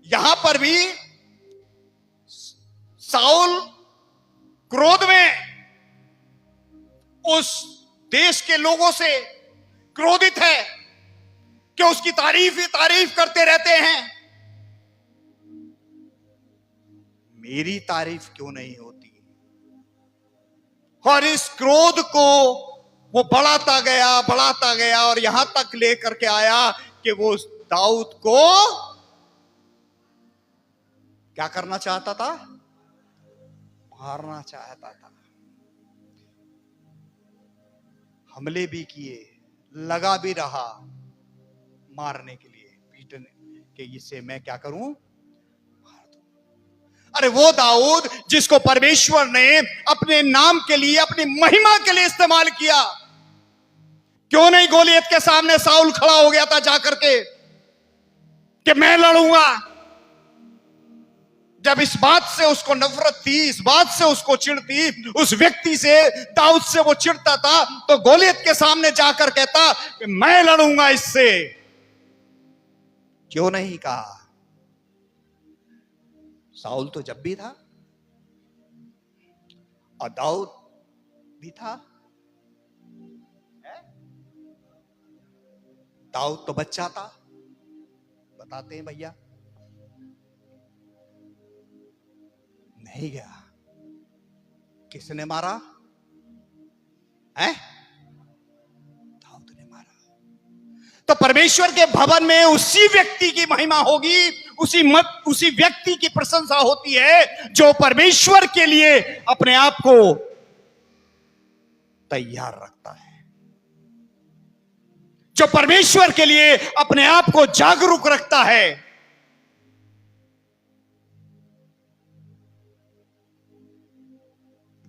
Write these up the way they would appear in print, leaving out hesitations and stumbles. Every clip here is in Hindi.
यहां पर भी साउल क्रोध में उस देश के लोगों से क्रोधित है कि उसकी तारीफ ही तारीफ करते रहते हैं। मेरी तारीफ क्यों नहीं होती? और इस क्रोध को वो बढ़ाता गया और यहां तक लेकर के आया कि वो दाऊद को क्या करना चाहता था? मारना चाहता था। हमले भी किए, लगा भी रहा मारने के लिए, पीटने के, इससे मैं क्या करूं? मार दूं। अरे वो दाऊद जिसको परमेश्वर ने अपने नाम के लिए, अपनी महिमा के लिए इस्तेमाल किया, क्यों नहीं गोलियत के सामने साउल खड़ा हो गया था जाकर के कि मैं लड़ूंगा? जब इस बात से उसको नफरत थी, इस बात से उसको चिढ़ थी, उस व्यक्ति से, दाऊद से वो चिढ़ता था, तो गोलियत के सामने जाकर कहता कि मैं लड़ूंगा इससे। क्यों नहीं कहा? साउल तो जब भी था और दाऊद भी था। दाऊद तो बच्चा था, बताते हैं भैया, नहीं गया। किसने मारा है? दाऊद ने मारा। तो परमेश्वर के भवन में उसी व्यक्ति की महिमा होगी, उसी व्यक्ति की प्रशंसा होती है जो परमेश्वर के लिए अपने आप को तैयार रखता है, जो परमेश्वर के लिए अपने आप को जागरूक रखता है।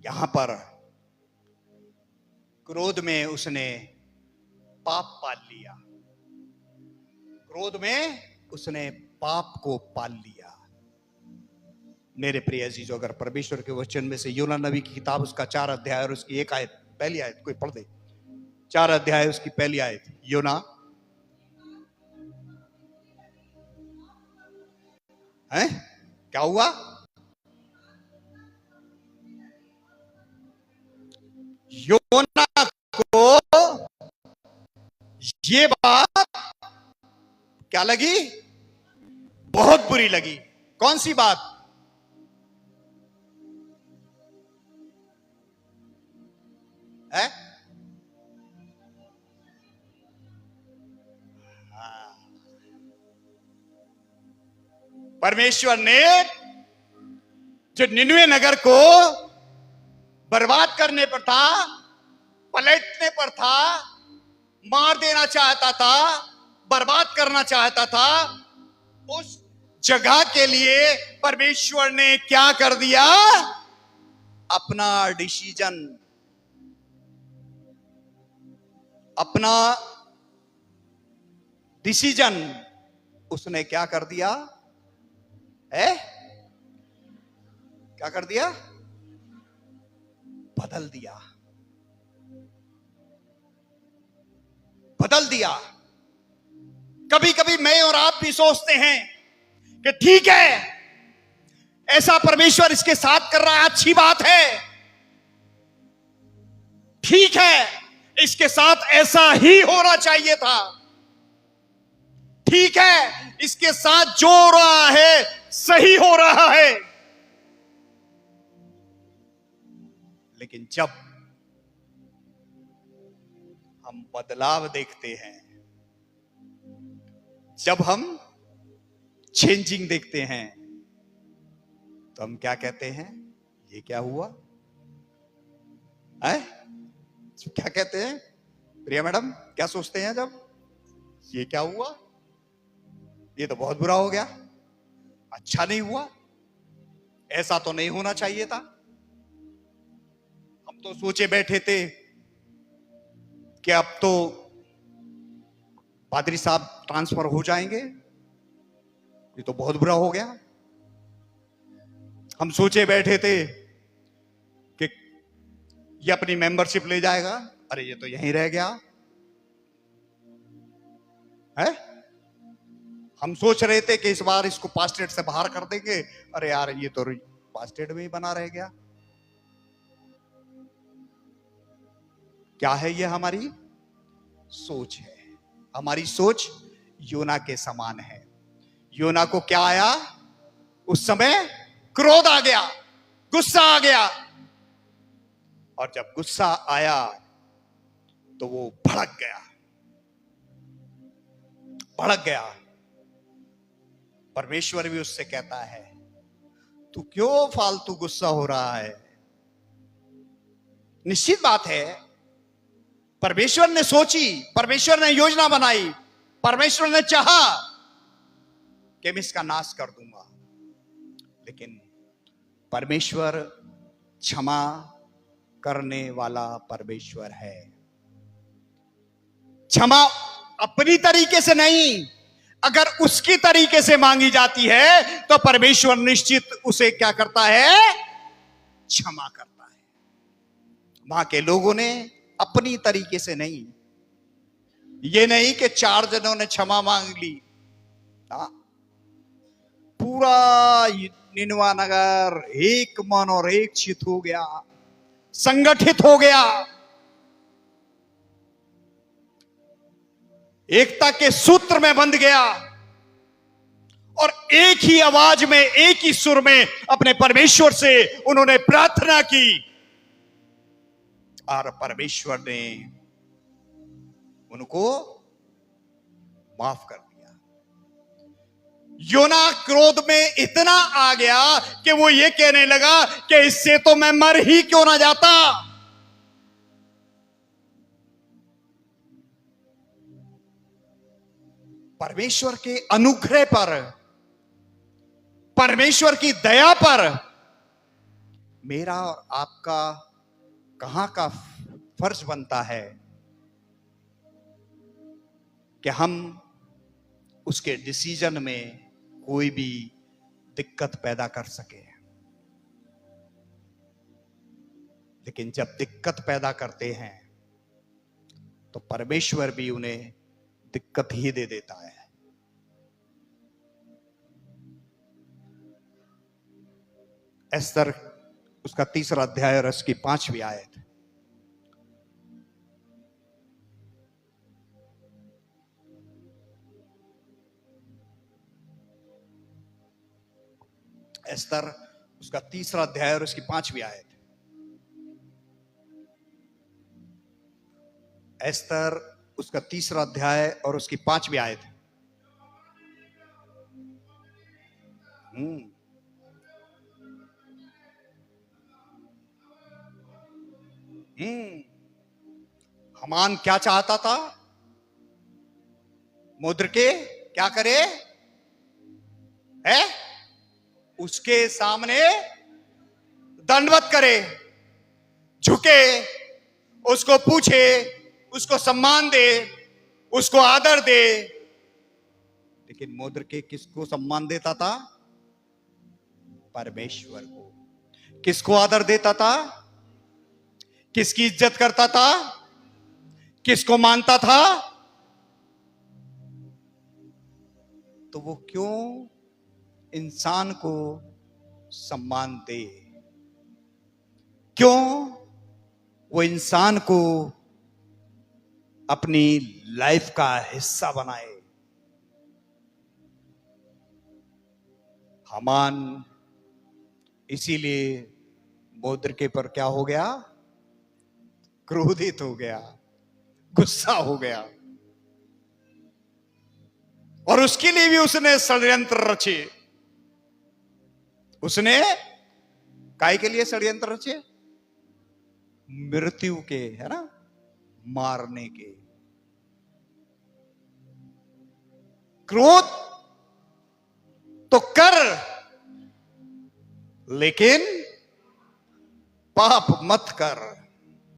यहां पर क्रोध में उसने पाप पाल लिया, क्रोध में उसने पाप को पाल लिया। मेरे प्रिय अजीजों, अगर परमेश्वर के वचन में से योना नबी की किताब उसका 4 अध्याय और उसकी 1 आयत, पहली आयत कोई पढ़ दे। 4 अध्याय उसकी पहली आयत, योना है क्या हुआ? योना को ये बात क्या लगी? बहुत बुरी लगी। कौन सी बात? है? परमेश्वर ने जो निनवे नगर को बर्बाद करने पर था, पलटने पर था, मार देना चाहता था, बर्बाद करना चाहता था, उस जगह के लिए परमेश्वर ने क्या कर दिया? अपना डिसीजन उसने क्या कर दिया है? क्या कर दिया? बदल दिया। कभी कभी मैं और आप भी सोचते हैं कि ठीक है, ऐसा परमेश्वर इसके साथ कर रहा है, अच्छी बात है, ठीक है, इसके साथ ऐसा ही होना चाहिए था, ठीक है, इसके साथ जो हो रहा है सही हो रहा है। लेकिन जब हम बदलाव देखते हैं, जब हम चेंजिंग देखते हैं, तो हम क्या कहते हैं? ये क्या हुआ है? क्या कहते हैं प्रिया मैडम? क्या सोचते हैं जब ये क्या हुआ? ये तो बहुत बुरा हो गया, अच्छा नहीं हुआ, ऐसा तो नहीं होना चाहिए था। हम तो सोचे बैठे थे कि अब तो पादरी साहब ट्रांसफर हो जाएंगे, ये तो बहुत बुरा हो गया। हम सोचे बैठे थे कि ये अपनी मेंबरशिप ले जाएगा, अरे ये तो यहीं रह गया है। हम सोच रहे थे कि इस बार इसको पास्टेट से बाहर कर देंगे, अरे यार ये तो पास्टेट में ही बना रह गया। क्या है ये? हमारी सोच है। हमारी सोच योना के समान है। योना को क्या आया उस समय? क्रोध आ गया, गुस्सा आ गया, और जब गुस्सा आया तो वो भड़क गया, भड़क गया। परमेश्वर भी उससे कहता है, तू क्यों फालतू गुस्सा हो रहा है? निश्चित बात है, परमेश्वर ने सोची, परमेश्वर ने योजना बनाई, परमेश्वर ने चाहा कि मैं इसका नाश कर दूंगा, लेकिन परमेश्वर क्षमा करने वाला परमेश्वर है। क्षमा अपनी तरीके से नहीं, अगर उसकी तरीके से मांगी जाती है तो परमेश्वर निश्चित उसे क्या करता है? क्षमा करता है। वहां के लोगों ने अपनी तरीके से नहीं, ये नहीं कि 4 जनों ने क्षमा मांग ली, पूरा निनवा नगर एक मन और एक चित हो गया, संगठित हो गया, एकता के सूत्र में बंध गया, और एक ही आवाज में, एक ही सुर में अपने परमेश्वर से उन्होंने प्रार्थना की, और परमेश्वर ने उनको माफ कर दिया। योना क्रोध में इतना आ गया कि वो ये कहने लगा कि इससे तो मैं मर ही क्यों ना जाता। परमेश्वर के अनुग्रह पर, परमेश्वर की दया पर मेरा और आपका कहां का फर्ज बनता है कि हम उसके डिसीजन में कोई भी दिक्कत पैदा कर सके। लेकिन जब दिक्कत पैदा करते हैं तो परमेश्वर भी उन्हें दिक्कत ही दे देता है। एस्तर उसका 3रा अध्याय और उसकी 5वीं आयत। एस्तर उसका 3रा अध्याय और उसकी 5वीं आयत। एस्तर उसका 3रा अध्याय और उसकी 5वीं आयत। हामान क्या चाहता था? मुर्दकै क्या करे? है उसके सामने दंडवत करे, झुके, उसको पूछे, उसको सम्मान दे, उसको आदर दे। लेकिन मुर्दकै किसको सम्मान देता था? परमेश्वर को। किसको आदर देता था? किसकी इज्जत करता था? किसको मानता था? तो वो क्यों इंसान को सम्मान दे? क्यों वो इंसान को अपनी लाइफ का हिस्सा बनाए? हामान इसीलिए मुर्दकै पर क्या हो गया? क्रोधित हो गया, गुस्सा हो गया, और उसके लिए भी उसने षड्यंत्र रचे। उसने काय के लिए षड्यंत्र रचे? मृत्यु के, है ना, मारने के। क्रोध तो कर, लेकिन पाप मत कर।